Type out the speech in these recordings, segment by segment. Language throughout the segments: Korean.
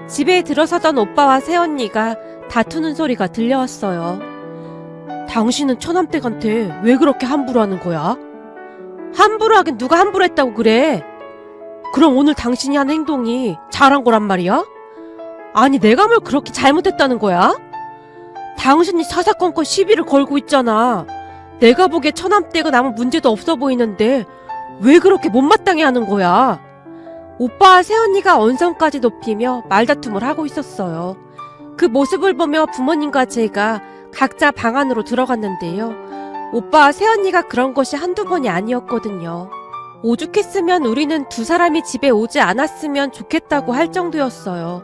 집에 들어서던 오빠와 새언니가 다투는 소리가 들려왔어요. 당신은 처남댁한테 왜 그렇게 함부로 하는 거야? 함부로 하긴 누가 함부로 했다고 그래? 그럼 오늘 당신이 한 행동이 잘한 거란 말이야? 아니 내가 뭘 그렇게 잘못했다는 거야? 당신이 사사건건 시비를 걸고 있잖아. 내가 보기에 처남댁은 아무 문제도 없어 보이는데 왜 그렇게 못마땅해 하는 거야? 오빠와 새언니가 언성까지 높이며 말다툼을 하고 있었어요. 그 모습을 보며 부모님과 제가 각자 방 안으로 들어갔는데요. 오빠와 새언니가 그런 것이 한두 번이 아니었거든요. 오죽했으면 우리는 두 사람이 집에 오지 않았으면 좋겠다고 할 정도였어요.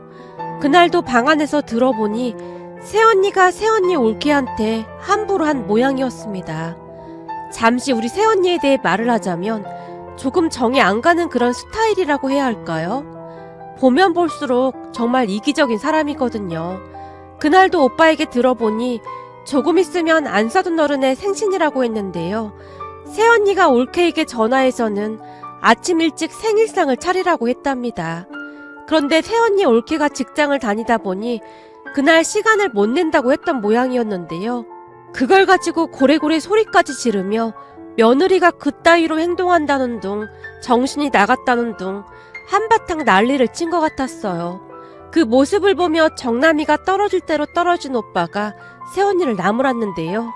그날도 방 안에서 들어보니 새언니가 새언니 올케한테 함부로 한 모양이었습니다. 잠시 우리 새언니에 대해 말을 하자면 조금 정이 안 가는 그런 스타일이라고 해야 할까요? 보면 볼수록 정말 이기적인 사람이거든요. 그날도 오빠에게 들어보니 조금 있으면 안 사둔 어른의 생신이라고 했는데요. 새언니가 올케에게 전화해서는 아침 일찍 생일상을 차리라고 했답니다. 그런데 새언니 올케가 직장을 다니다 보니 그날 시간을 못 낸다고 했던 모양이었는데요. 그걸 가지고 고래고래 소리까지 지르며 며느리가 그따위로 행동한다는 둥, 정신이 나갔다는 둥 한바탕 난리를 친 것 같았어요. 그 모습을 보며 정남이가 떨어질 대로 떨어진 오빠가 새언니를 나무랐는데요.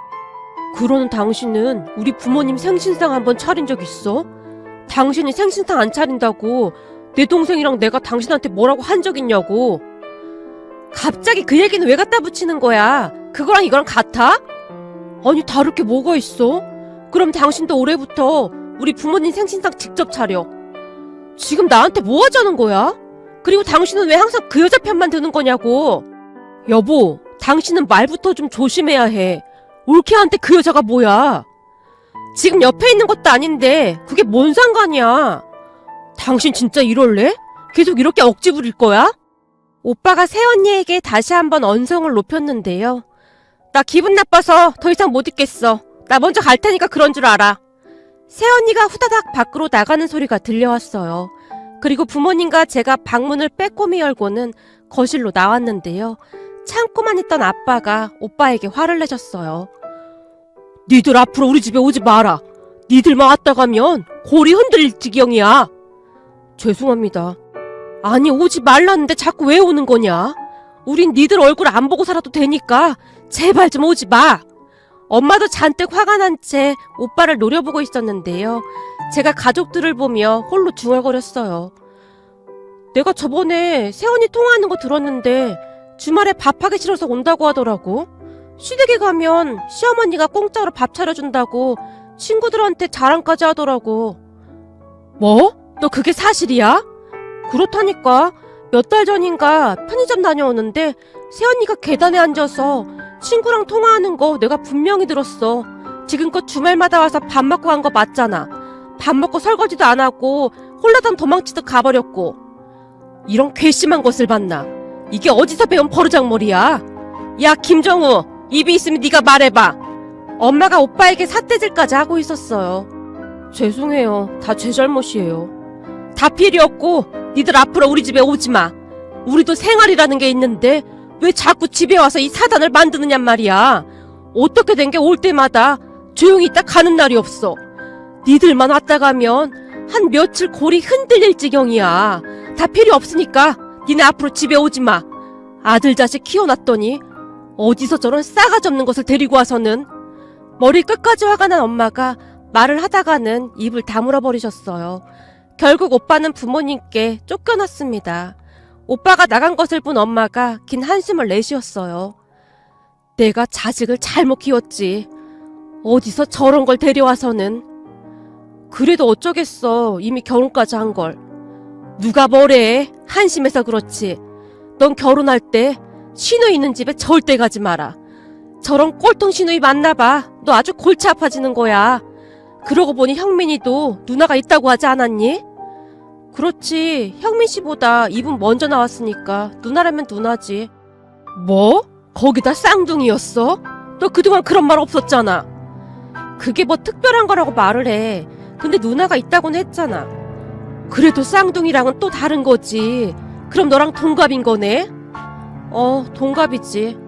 그러는 당신은 우리 부모님 생신상 한번 차린 적 있어? 당신이 생신상 안 차린다고 내 동생이랑 내가 당신한테 뭐라고 한 적 있냐고. 갑자기 그 얘기는 왜 갖다 붙이는 거야? 그거랑 이거랑 같아? 아니 다를 게 뭐가 있어? 그럼 당신도 올해부터 우리 부모님 생신상 직접 차려. 지금 나한테 뭐 하자는 거야? 그리고 당신은 왜 항상 그 여자 편만 드는 거냐고. 여보, 당신은 말부터 좀 조심해야 해. 올케한테 그 여자가 뭐야? 지금 옆에 있는 것도 아닌데 그게 뭔 상관이야? 당신 진짜 이럴래? 계속 이렇게 억지 부릴 거야? 오빠가 새언니에게 다시 한번 언성을 높였는데요. 나 기분 나빠서 더 이상 못 있겠어. 나 먼저 갈 테니까 그런 줄 알아. 새언니가 후다닥 밖으로 나가는 소리가 들려왔어요. 그리고 부모님과 제가 방문을 빼꼼히 열고는 거실로 나왔는데요. 참고만 있던 아빠가 오빠에게 화를 내셨어요. 니들 앞으로 우리 집에 오지 마라. 니들만 왔다 가면 골이 흔들릴 지경이야. 죄송합니다. 아니 오지 말라는데 자꾸 왜 오는 거냐? 우린 니들 얼굴 안 보고 살아도 되니까 제발 좀 오지 마. 엄마도 잔뜩 화가 난 채 오빠를 노려보고 있었는데요. 제가 가족들을 보며 홀로 중얼거렸어요. 내가 저번에 새언니 통화하는 거 들었는데 주말에 밥하기 싫어서 온다고 하더라고. 시댁에 가면 시어머니가 공짜로 밥 차려준다고 친구들한테 자랑까지 하더라고. 뭐? 너 그게 사실이야? 그렇다니까. 몇 달 전인가 편의점 다녀오는데 새언니가 계단에 앉아서 친구랑 통화하는 거 내가 분명히 들었어. 지금껏 주말마다 와서 밥 먹고 간 거 맞잖아. 밥 먹고 설거지도 안 하고 홀라당 도망치듯 가버렸고. 이런 괘씸한 것을 봤나. 이게 어디서 배운 버르장머리야. 야 김정우, 입이 있으면 네가 말해봐. 엄마가 오빠에게 삿대질까지 하고 있었어요. 죄송해요. 다 제 잘못이에요. 다 필요 없고 니들 앞으로 우리 집에 오지 마. 우리도 생활이라는 게 있는데 왜 자꾸 집에 와서 이 사단을 만드느냔 말이야. 어떻게 된 게 올 때마다 조용히 있다 가는 날이 없어. 니들만 왔다 가면 한 며칠 골이 흔들릴 지경이야. 다 필요 없으니까 니네 앞으로 집에 오지 마. 아들 자식 키워놨더니 어디서 저런 싸가지 없는 것을 데리고 와서는. 머리 끝까지 화가 난 엄마가 말을 하다가는 입을 다물어 버리셨어요. 결국 오빠는 부모님께 쫓겨났습니다. 오빠가 나간 것을 본 엄마가 긴 한숨을 내쉬었어요. 내가 자식을 잘못 키웠지. 어디서 저런 걸 데려와서는. 그래도 어쩌겠어. 이미 결혼까지 한 걸. 누가 뭐래. 한심해서 그렇지. 넌 결혼할 때 시누이 있는 집에 절대 가지 마라. 저런 꼴통 시누이 만나봐. 너 아주 골치 아파지는 거야. 그러고 보니 형민이도 누나가 있다고 하지 않았니? 그렇지. 형민 씨보다 입은 먼저 나왔으니까 누나라면 누나지. 뭐? 거기다 쌍둥이였어? 너 그동안 그런 말 없었잖아. 그게 뭐 특별한 거라고 말을 해. 근데 누나가 있다고는 했잖아. 그래도 쌍둥이랑은 또 다른 거지. 그럼 너랑 동갑인 거네? 동갑이지.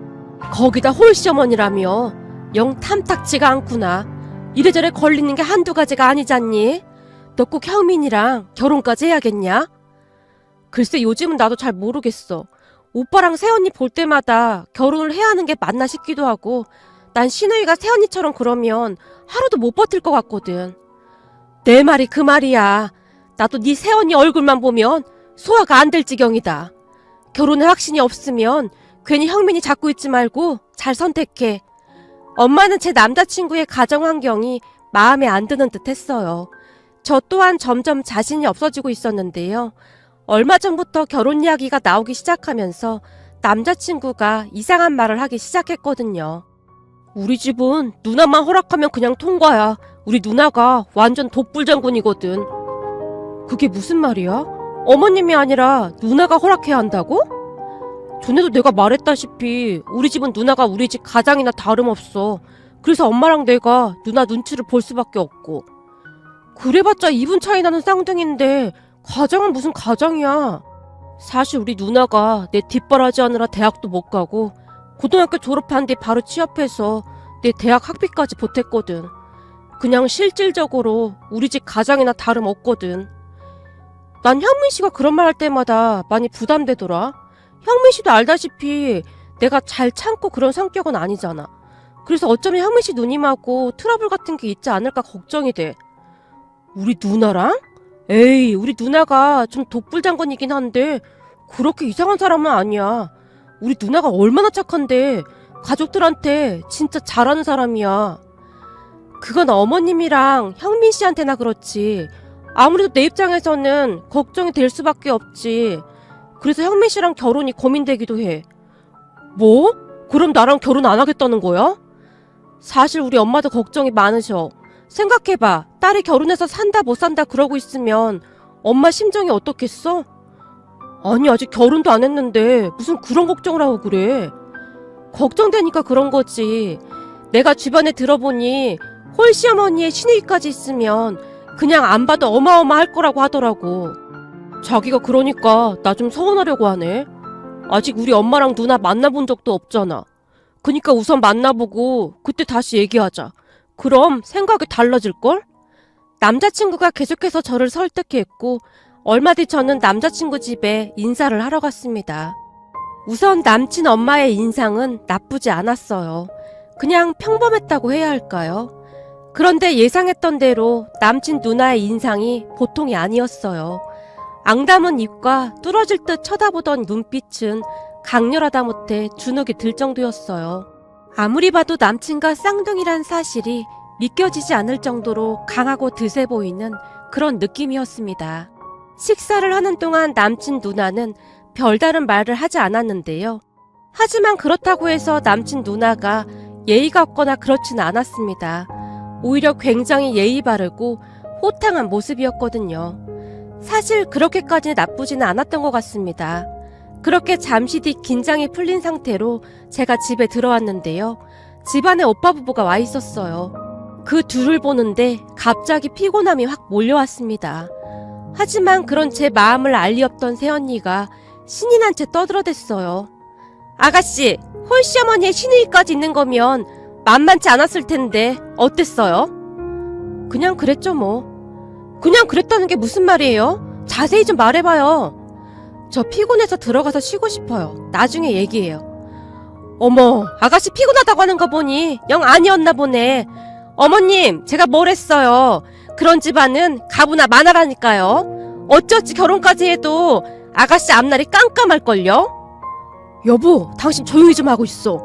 거기다 홀시어머니라며. 영 탐탁지가 않구나. 이래저래 걸리는 게 한두 가지가 아니잖니? 너 꼭 형민이랑 결혼까지 해야겠냐? 글쎄 요즘은 나도 잘 모르겠어. 오빠랑 새언니 볼 때마다 결혼을 해야 하는 게 맞나 싶기도 하고 난 시누이가 새언니처럼 그러면 하루도 못 버틸 것 같거든. 내 말이 그 말이야. 나도 네 새언니 얼굴만 보면 소화가 안 될 지경이다. 결혼에 확신이 없으면 괜히 형민이 잡고 있지 말고 잘 선택해. 엄마는 제 남자친구의 가정 환경이 마음에 안 드는 듯 했어요. 저 또한 점점 자신이 없어지고 있었는데요. 얼마 전부터 결혼 이야기가 나오기 시작하면서 남자친구가 이상한 말을 하기 시작했거든요. 우리 집은 누나만 허락하면 그냥 통과야. 우리 누나가 완전 독불장군이거든. 그게 무슨 말이야? 어머님이 아니라 누나가 허락해야 한다고? 전에도 내가 말했다시피 우리 집은 누나가 우리 집 가장이나 다름없어. 그래서 엄마랑 내가 누나 눈치를 볼 수밖에 없고. 그래봤자 2분 차이 나는 쌍둥이인데 가장은 무슨 가장이야. 사실 우리 누나가 내 뒷바라지 하느라 대학도 못 가고 고등학교 졸업한 뒤 바로 취업해서 내 대학 학비까지 보탰거든. 그냥 실질적으로 우리 집 가장이나 다름없거든. 난 형민 씨가 그런 말 할 때마다 많이 부담되더라. 형민 씨도 알다시피 내가 잘 참고 그런 성격은 아니잖아. 그래서 어쩌면 형민 씨 누님하고 트러블 같은 게 있지 않을까 걱정이 돼. 우리 누나랑? 에이, 우리 누나가 좀 독불장군이긴 한데 그렇게 이상한 사람은 아니야. 우리 누나가 얼마나 착한데 가족들한테 진짜 잘하는 사람이야. 그건 어머님이랑 형민 씨한테나 그렇지. 아무래도 내 입장에서는 걱정이 될 수밖에 없지. 그래서 형민 씨랑 결혼이 고민되기도 해. 뭐? 그럼 나랑 결혼 안 하겠다는 거야? 사실 우리 엄마도 걱정이 많으셔. 생각해봐. 딸이 결혼해서 산다 못 산다 그러고 있으면 엄마 심정이 어떻겠어? 아니 아직 결혼도 안 했는데 무슨 그런 걱정을 하고 그래. 걱정되니까 그런 거지. 내가 주변에 들어보니 홀시어머니의 시누이까지 있으면 그냥 안 봐도 어마어마할 거라고 하더라고. 자기가 그러니까 나 좀 서운하려고 하네. 아직 우리 엄마랑 누나 만나본 적도 없잖아. 그니까 우선 만나보고 그때 다시 얘기하자. 그럼 생각이 달라질걸? 남자친구가 계속해서 저를 설득했고 얼마 뒤 저는 남자친구 집에 인사를 하러 갔습니다. 우선 남친 엄마의 인상은 나쁘지 않았어요. 그냥 평범했다고 해야 할까요? 그런데 예상했던 대로 남친 누나의 인상이 보통이 아니었어요. 앙담은 입과 뚫어질 듯 쳐다보던 눈빛은 강렬하다 못해 주눅이 들 정도였어요. 아무리 봐도 남친과 쌍둥이란 사실이 믿겨지지 않을 정도로 강하고 드세 보이는 그런 느낌이었습니다. 식사를 하는 동안 남친 누나는 별다른 말을 하지 않았는데요. 하지만 그렇다고 해서 남친 누나가 예의가 없거나 그렇지는 않았습니다. 오히려 굉장히 예의 바르고 호탕한 모습이었거든요. 사실 그렇게까지 나쁘지는 않았던 것 같습니다. 그렇게 잠시 뒤 긴장이 풀린 상태로 제가 집에 들어왔는데요. 집안에 오빠 부부가 와 있었어요. 그 둘을 보는데 갑자기 피곤함이 확 몰려왔습니다. 하지만 그런 제 마음을 알 리 없던 새언니가 신이 난 채 떠들어댔어요. 아가씨, 홀시어머니의 시누이까지 있는 거면 만만치 않았을 텐데 어땠어요? 그냥 그랬죠 뭐. 그냥 그랬다는 게 무슨 말이에요? 자세히 좀 말해봐요. 저 피곤해서 들어가서 쉬고 싶어요. 나중에 얘기해요. 어머, 아가씨 피곤하다고 하는 거 보니 영 아니었나 보네. 어머님, 제가 뭘 했어요. 그런 집안은 가부나 마나라니까요. 어찌어찌 결혼까지 해도 아가씨 앞날이 깜깜할걸요? 여보, 당신 조용히 좀 하고 있어.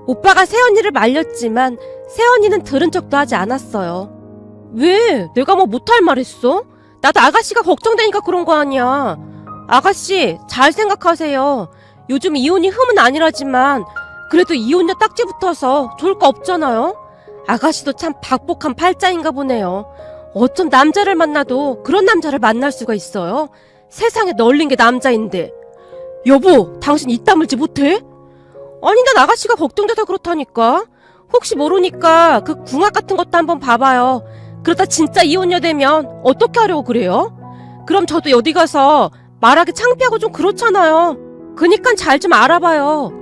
오빠가 새언니를 말렸지만 새언니는 들은 척도 하지 않았어요. 왜? 내가 뭐 못할 말 했어? 나도 아가씨가 걱정되니까 그런 거 아니야. 아가씨, 잘 생각하세요. 요즘 이혼이 흠은 아니라지만 그래도 이혼녀 딱지 붙어서 좋을 거 없잖아요. 아가씨도 참 박복한 팔자인가 보네요. 어쩜 남자를 만나도 그런 남자를 만날 수가 있어요? 세상에 널린 게 남자인데. 여보, 당신 입 다물지 못해? 아니, 난 아가씨가 걱정돼서 그렇다니까. 혹시 모르니까 그 궁합 같은 것도 한번 봐봐요. 그러다 진짜 이혼녀 되면 어떻게 하려고 그래요? 그럼 저도 어디 가서 말하기 창피하고 좀 그렇잖아요. 그니깐 잘 좀 알아봐요.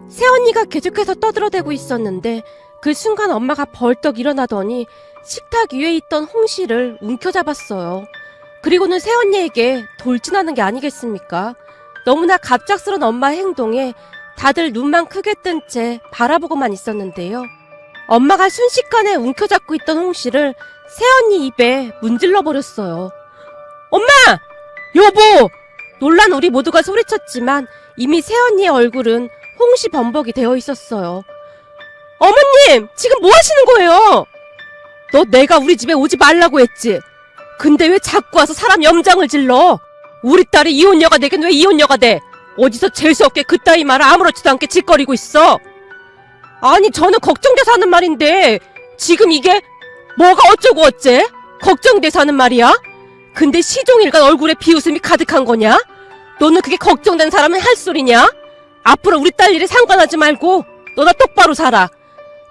새언니가 계속해서 떠들어대고 있었는데 그 순간 엄마가 벌떡 일어나더니 식탁 위에 있던 홍시를 움켜잡았어요. 그리고는 새언니에게 돌진하는 게 아니겠습니까? 너무나 갑작스런 엄마의 행동에 다들 눈만 크게 뜬 채 바라보고만 있었는데요. 엄마가 순식간에 움켜잡고 있던 홍시를 새언니 입에 문질러 버렸어요. 엄마! 여보! 놀란 우리 모두가 소리쳤지만 이미 새언니의 얼굴은 홍시 범벅이 되어 있었어요. 어머님! 지금 뭐 하시는 거예요? 너 내가 우리 집에 오지 말라고 했지? 근데 왜 자꾸 와서 사람 염장을 질러? 우리 딸이 이혼녀가 되긴 왜 이혼녀가 돼? 어디서 재수없게 그따위 말을 아무렇지도 않게 짓거리고 있어? 아니 저는 걱정돼서 하는 말인데 지금 이게 뭐가 어쩌고 어째? 걱정돼서 하는 말이야? 근데 시종일관 얼굴에 비웃음이 가득한 거냐? 너는 그게 걱정된 사람은 할 소리냐? 앞으로 우리 딸 일에 상관하지 말고 너나 똑바로 살아.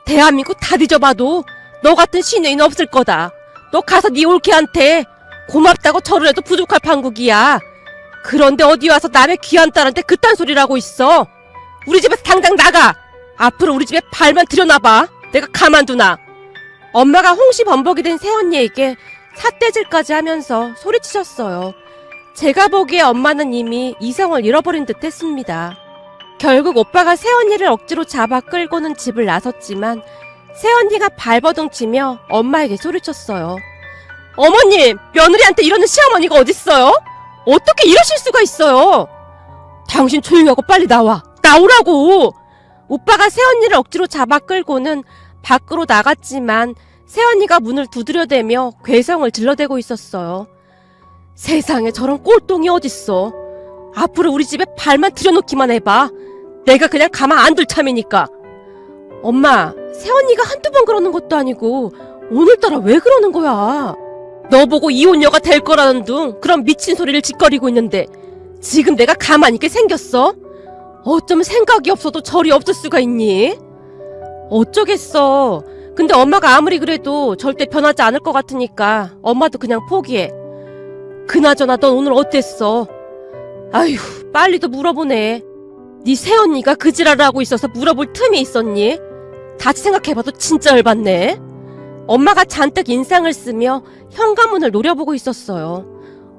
대한민국 다 뒤져봐도 너 같은 시녀인 없을 거다. 너 가서 네 올케한테 고맙다고 절을 해도 부족할 판국이야. 그런데 어디 와서 남의 귀한 딸한테 그딴 소리를 하고 있어. 우리 집에서 당장 나가. 앞으로 우리 집에 발만 들여놔봐. 내가 가만두나. 엄마가 홍시 범벅이 된 새언니에게 삿대질까지 하면서 소리치셨어요. 제가 보기에 엄마는 이미 이성을 잃어버린 듯 했습니다. 결국 오빠가 새언니를 억지로 잡아 끌고는 집을 나섰지만 새언니가 발버둥 치며 엄마에게 소리쳤어요. 어머님, 며느리한테 이러는 시어머니가 어딨어요? 어떻게 이러실 수가 있어요? 당신 조용히 하고 빨리 나와. 나오라고! 오빠가 새언니를 억지로 잡아 끌고는 밖으로 나갔지만 새언니가 문을 두드려대며 괴성을 질러대고 있었어요. 세상에 저런 꼴똥이 어딨어. 앞으로 우리 집에 발만 들여놓기만 해봐. 내가 그냥 가만 안 둘 참이니까. 엄마, 새언니가 한두 번 그러는 것도 아니고 오늘따라 왜 그러는 거야? 너 보고 이혼녀가 될 거라는 둥 그런 미친 소리를 짓거리고 있는데 지금 내가 가만히 있게 생겼어? 어쩜 생각이 없어도 절이 없을 수가 있니? 어쩌겠어. 근데 엄마가 아무리 그래도 절대 변하지 않을 것 같으니까 엄마도 그냥 포기해. 그나저나 넌 오늘 어땠어? 아휴, 빨리도 물어보네. 네 새언니가 그 지랄을 하고 있어서 물어볼 틈이 있었니? 다시 생각해봐도 진짜 열받네. 엄마가 잔뜩 인상을 쓰며 현관문을 노려보고 있었어요.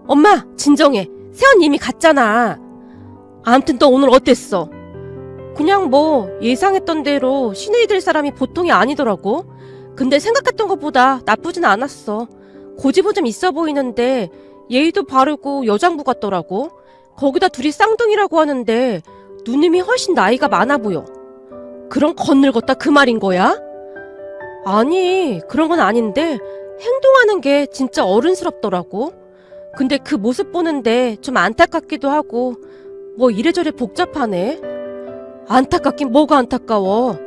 엄마, 진정해. 새언니 이미 갔잖아. 아무튼 너 오늘 어땠어? 그냥 뭐 예상했던 대로 시내에 들 사람이 보통이 아니더라고. 근데 생각했던 것보다 나쁘진 않았어. 고집은 좀 있어 보이는데 예의도 바르고 여장부 같더라고. 거기다 둘이 쌍둥이라고 하는데 누님이 훨씬 나이가 많아 보여. 그럼 건늙었다 그 말인 거야? 아니, 그런 건 아닌데 행동하는 게 진짜 어른스럽더라고. 근데 그 모습 보는데 좀 안타깝기도 하고 뭐 이래저래 복잡하네. 안타깝긴 뭐가 안타까워.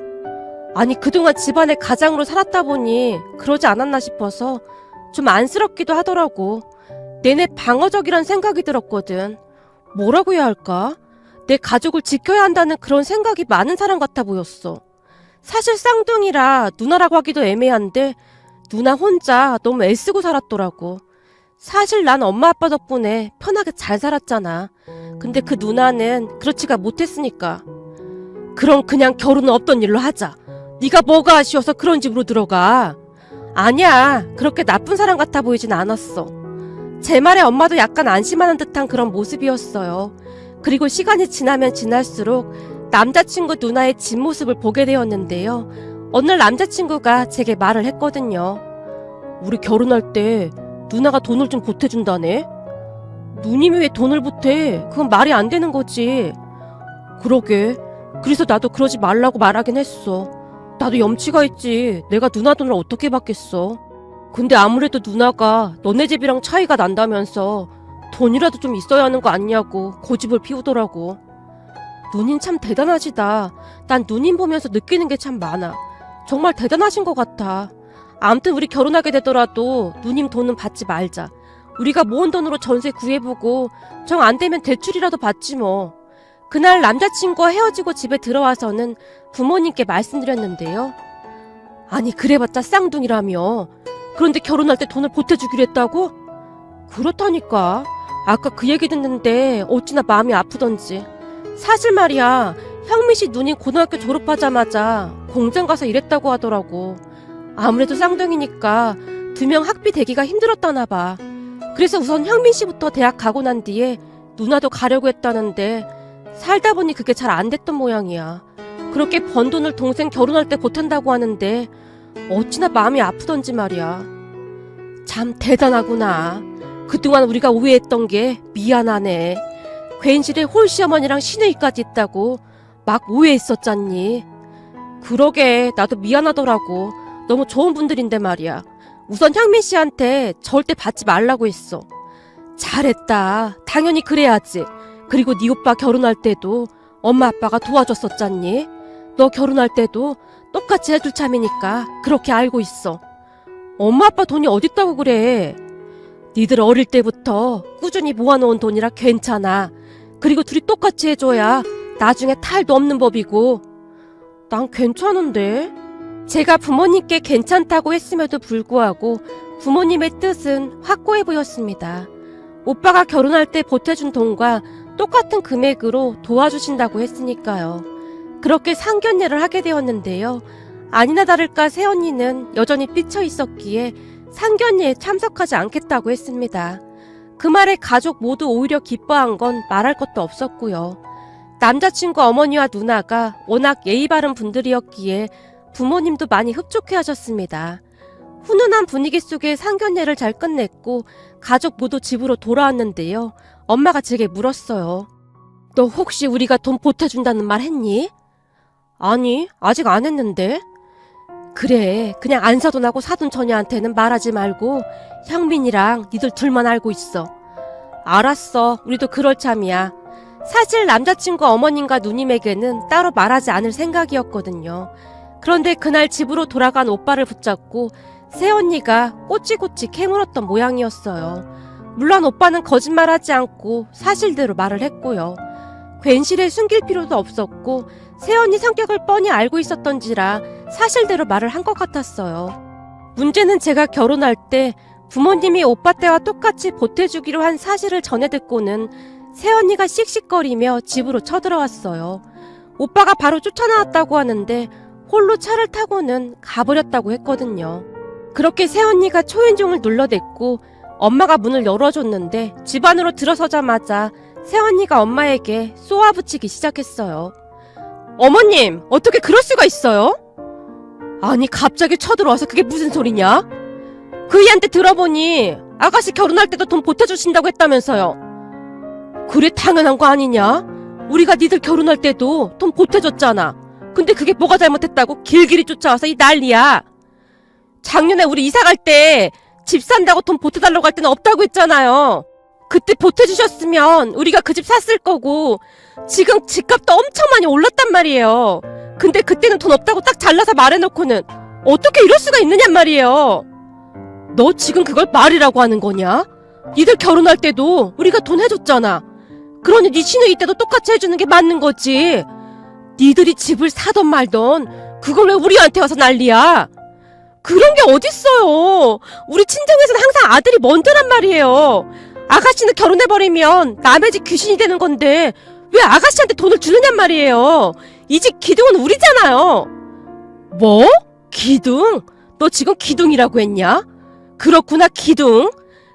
아니 그동안 집안의 가장으로 살았다 보니 그러지 않았나 싶어서 좀 안쓰럽기도 하더라고. 내내 방어적이란 생각이 들었거든. 뭐라고 해야 할까? 내 가족을 지켜야 한다는 그런 생각이 많은 사람 같아 보였어. 사실 쌍둥이라 누나라고 하기도 애매한데 누나 혼자 너무 애쓰고 살았더라고. 사실 난 엄마 아빠 덕분에 편하게 잘 살았잖아. 근데 그 누나는 그렇지가 못했으니까. 그럼 그냥 결혼은 없던 일로 하자. 네가 뭐가 아쉬워서 그런 집으로 들어가. 아니야, 그렇게 나쁜 사람 같아 보이진 않았어. 제 말에 엄마도 약간 안심하는 듯한 그런 모습이었어요. 그리고 시간이 지나면 지날수록 남자친구 누나의 진모습을 보게 되었는데요. 어느 날 남자친구가 제게 말을 했거든요. 우리 결혼할 때 누나가 돈을 좀 보태준다네? 누님이 왜 돈을 보태? 그건 말이 안 되는 거지. 그러게. 그래서 나도 그러지 말라고 말하긴 했어. 나도 염치가 있지. 내가 누나 돈을 어떻게 받겠어. 근데 아무래도 누나가 너네 집이랑 차이가 난다면서 돈이라도 좀 있어야 하는 거 아니냐고 고집을 피우더라고. 누님 참 대단하시다. 난 누님 보면서 느끼는 게 참 많아. 정말 대단하신 것 같아. 아무튼 우리 결혼하게 되더라도 누님 돈은 받지 말자. 우리가 모은 돈으로 전세 구해보고 정 안 되면 대출이라도 받지 뭐. 그날 남자친구와 헤어지고 집에 들어와서는 부모님께 말씀드렸는데요. 아니 그래봤자 쌍둥이라며. 그런데 결혼할 때 돈을 보태주기로 했다고? 그렇다니까. 아까 그 얘기 듣는데 어찌나 마음이 아프던지. 사실 말이야, 형민 씨 누님 고등학교 졸업하자마자 공장 가서 일했다고 하더라고. 아무래도 쌍둥이니까 2명 학비 대기가 힘들었다나 봐. 그래서 우선 형민 씨부터 대학 가고 난 뒤에 누나도 가려고 했다는데 살다 보니 그게 잘 안 됐던 모양이야. 그렇게 번 돈을 동생 결혼할 때 보탠다고 하는데 어찌나 마음이 아프던지 말이야. 참 대단하구나. 그동안 우리가 오해했던 게 미안하네. 괜시레 홀시어머니랑 시누이까지 있다고 막 오해했었잖니. 그러게 나도 미안하더라고. 너무 좋은 분들인데 말이야. 우선 향민 씨한테 절대 받지 말라고 했어. 잘했다. 당연히 그래야지. 그리고 네 오빠 결혼할 때도 엄마 아빠가 도와줬었잖니. 너 결혼할 때도 똑같이 해줄 참이니까 그렇게 알고 있어. 엄마 아빠 돈이 어딨다고 그래. 니들 어릴 때부터 꾸준히 모아놓은 돈이라 괜찮아. 그리고 둘이 똑같이 해줘야 나중에 탈도 없는 법이고. 난 괜찮은데. 제가 부모님께 괜찮다고 했음에도 불구하고 부모님의 뜻은 확고해 보였습니다. 오빠가 결혼할 때 보태준 돈과 똑같은 금액으로 도와주신다고 했으니까요. 그렇게 상견례를 하게 되었는데요. 아니나 다를까 새언니는 여전히 삐쳐 있었기에 상견례에 참석하지 않겠다고 했습니다. 그 말에 가족 모두 오히려 기뻐한 건 말할 것도 없었고요. 남자친구 어머니와 누나가 워낙 예의 바른 분들이었기에 부모님도 많이 흡족해 하셨습니다. 훈훈한 분위기 속에 상견례를 잘 끝냈고 가족 모두 집으로 돌아왔는데요. 엄마가 제게 물었어요. 너 혹시 우리가 돈 보태준다는 말 했니? 아니, 아직 안 했는데. 그래, 그냥 안 사돈하고 사돈 처녀한테는 말하지 말고 향민이랑 니들 둘만 알고 있어. 알았어, 우리도 그럴 참이야. 사실 남자친구 어머님과 누님에게는 따로 말하지 않을 생각이었거든요. 그런데 그날 집으로 돌아간 오빠를 붙잡고 새언니가 꼬치꼬치 캐물었던 모양이었어요. 물론 오빠는 거짓말하지 않고 사실대로 말을 했고요. 괜시레 숨길 필요도 없었고 새언니 성격을 뻔히 알고 있었던지라 사실대로 말을 한 것 같았어요. 문제는 제가 결혼할 때 부모님이 오빠 때와 똑같이 보태주기로 한 사실을 전해 듣고는 새언니가 씩씩거리며 집으로 쳐들어왔어요. 오빠가 바로 쫓아나왔다고 하는데 홀로 차를 타고는 가버렸다고 했거든요. 그렇게 새언니가 초인종을 눌러댔고 엄마가 문을 열어줬는데 집 안으로 들어서자마자 새언니가 엄마에게 쏘아붙이기 시작했어요. 어머님, 어떻게 그럴 수가 있어요? 아니, 갑자기 쳐들어와서 그게 무슨 소리냐? 그 애한테 들어보니 아가씨 결혼할 때도 돈 보태주신다고 했다면서요. 그래, 당연한 거 아니냐? 우리가 니들 결혼할 때도 돈 보태줬잖아. 근데 그게 뭐가 잘못했다고 길길이 쫓아와서 이 난리야. 작년에 우리 이사갈 때 집 산다고 돈 보태달라고 할 때는 없다고 했잖아요. 그때 보태주셨으면 우리가 그 집 샀을 거고 지금 집값도 엄청 많이 올랐단 말이에요. 근데 그때는 돈 없다고 딱 잘라서 말해놓고는 어떻게 이럴 수가 있느냔 말이에요. 너 지금 그걸 말이라고 하는 거냐? 니들 결혼할 때도 우리가 돈 해줬잖아. 그러니 네 시누이 때도 똑같이 해주는 게 맞는 거지. 니들이 집을 사던 말던 그걸 왜 우리한테 와서 난리야? 그런 게 어딨어요. 우리 친정에서는 항상 아들이 먼저란 말이에요. 아가씨는 결혼해버리면 남의 집 귀신이 되는 건데 왜 아가씨한테 돈을 주느냔 말이에요. 이 집 기둥은 우리잖아요. 뭐? 기둥? 너 지금 기둥이라고 했냐? 그렇구나, 기둥.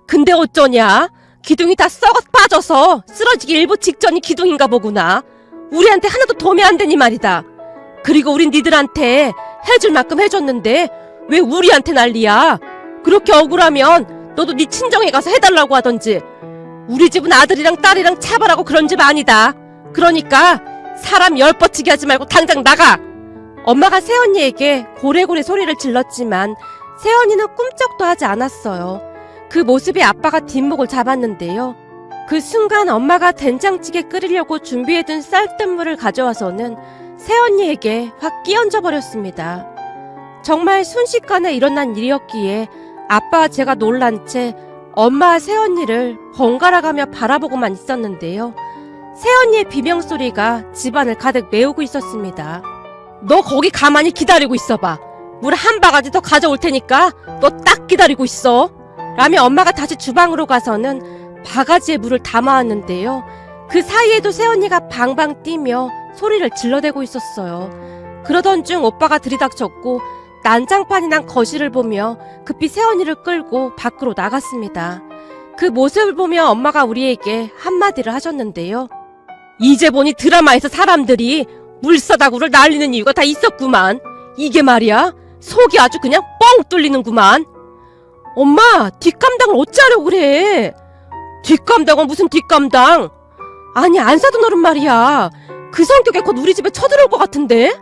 근데 어쩌냐? 기둥이 다 썩어 빠져서 쓰러지기 일보 직전이 기둥인가 보구나. 우리한테 하나도 도움이 안 되니 말이다. 그리고 우린 니들한테 해줄 만큼 해줬는데 왜 우리한테 난리야? 그렇게 억울하면 너도 네 친정에 가서 해달라고 하던지. 우리 집은 아들이랑 딸이랑 차별하고 그런 집 아니다. 그러니까 사람 열뻗치게 하지 말고 당장 나가. 엄마가 새언니에게 고래고래 소리를 질렀지만 새언니는 꿈쩍도 하지 않았어요. 그 모습에 아빠가 뒷목을 잡았는데요. 그 순간 엄마가 된장찌개 끓이려고 준비해둔 쌀뜨물을 가져와서는 새언니에게 확 끼얹어 버렸습니다. 정말 순식간에 일어난 일이었기에 아빠와 제가 놀란 채 엄마와 새언니를 번갈아가며 바라보고만 있었는데요. 새언니의 비명소리가 집안을 가득 메우고 있었습니다. 너 거기 가만히 기다리고 있어봐. 물 한 바가지 더 가져올 테니까 너 딱 기다리고 있어. 라며 엄마가 다시 주방으로 가서는 바가지에 물을 담아왔는데요. 그 사이에도 새언니가 방방 뛰며 소리를 질러대고 있었어요. 그러던 중 오빠가 들이닥쳤고 난장판이 난 거실을 보며 급히 새언니를 끌고 밖으로 나갔습니다. 그 모습을 보며 엄마가 우리에게 한마디를 하셨는데요. 이제 보니 드라마에서 사람들이 물사다구를 날리는 이유가 다 있었구만. 이게 말이야 속이 아주 그냥 뻥 뚫리는구만. 엄마, 뒷감당을 어찌하려고 그래? 뒷감당은 무슨 뒷감당? 아니, 안 사둔 어른 말이야. 그 성격에 곧 우리 집에 쳐들어올 것 같은데?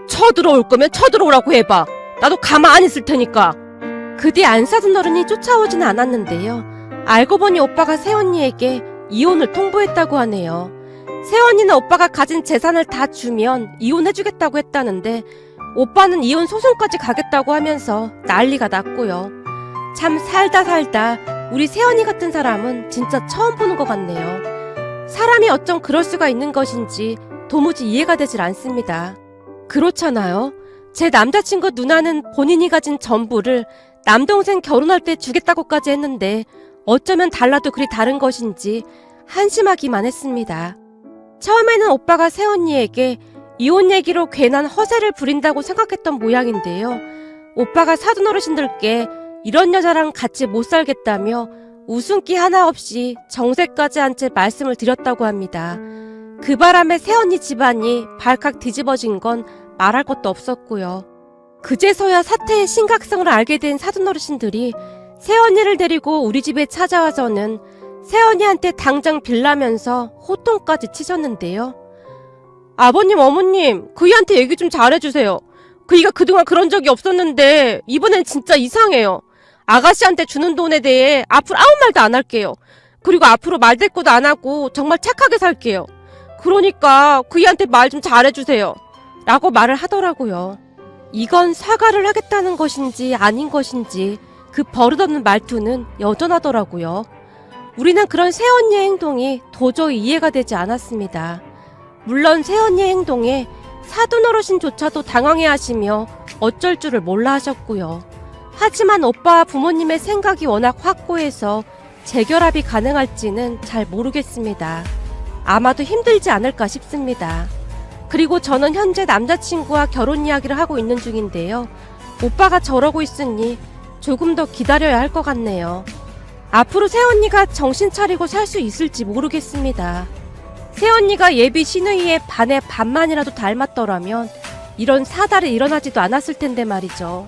쳐들어올 거면 쳐들어오라고 해봐. 나도 가만 안 있을 테니까. 그 뒤 안 사둔 어른이 쫓아오지는 않았는데요. 알고 보니 오빠가 새언니에게 이혼을 통보했다고 하네요. 새언니는 오빠가 가진 재산을 다 주면 이혼해주겠다고 했다는데 오빠는 이혼 소송까지 가겠다고 하면서 난리가 났고요. 참 살다 우리 새언니 같은 사람은 진짜 처음 보는 것 같네요. 사람이 어쩜 그럴 수가 있는 것인지 도무지 이해가 되질 않습니다. 그렇잖아요. 제 남자친구 누나는 본인이 가진 전부를 남동생 결혼할 때 주겠다고까지 했는데 어쩌면 달라도 그리 다른 것인지 한심하기만 했습니다. 처음에는 오빠가 새언니에게 이혼 얘기로 괜한 허세를 부린다고 생각했던 모양인데요. 오빠가 사돈 어르신들께 이런 여자랑 같이 못 살겠다며 웃음기 하나 없이 정색까지 한 채 말씀을 드렸다고 합니다. 그 바람에 새언니 집안이 발칵 뒤집어진 건 말할 것도 없었고요. 그제서야 사태의 심각성을 알게 된 사돈 어르신들이 새언니를 데리고 우리 집에 찾아와서는 새언니한테 당장 빌라면서 호통까지 치셨는데요. 아버님, 어머님, 그이한테 얘기 좀 잘해주세요. 그이가 그동안 그런 적이 없었는데 이번엔 진짜 이상해요. 아가씨한테 주는 돈에 대해 앞으로 아무 말도 안 할게요. 그리고 앞으로 말대꾸도 안 하고 정말 착하게 살게요. 그러니까 그이한테 말 좀 잘해주세요. 라고 말을 하더라고요. 이건 사과를 하겠다는 것인지 아닌 것인지 그 버릇없는 말투는 여전하더라고요. 우리는 그런 새언니의 행동이 도저히 이해가 되지 않았습니다. 물론 새언니의 행동에 사돈 어르신조차도 당황해하시며 어쩔 줄을 몰라 하셨고요. 하지만 오빠와 부모님의 생각이 워낙 확고해서 재결합이 가능할지는 잘 모르겠습니다. 아마도 힘들지 않을까 싶습니다. 그리고 저는 현재 남자친구와 결혼 이야기를 하고 있는 중인데요. 오빠가 저러고 있으니 조금 더 기다려야 할 것 같네요. 앞으로 새언니가 정신 차리고 살 수 있을지 모르겠습니다. 새언니가 예비 시누이의 반의 반만이라도 닮았더라면 이런 사달이 일어나지도 않았을 텐데 말이죠.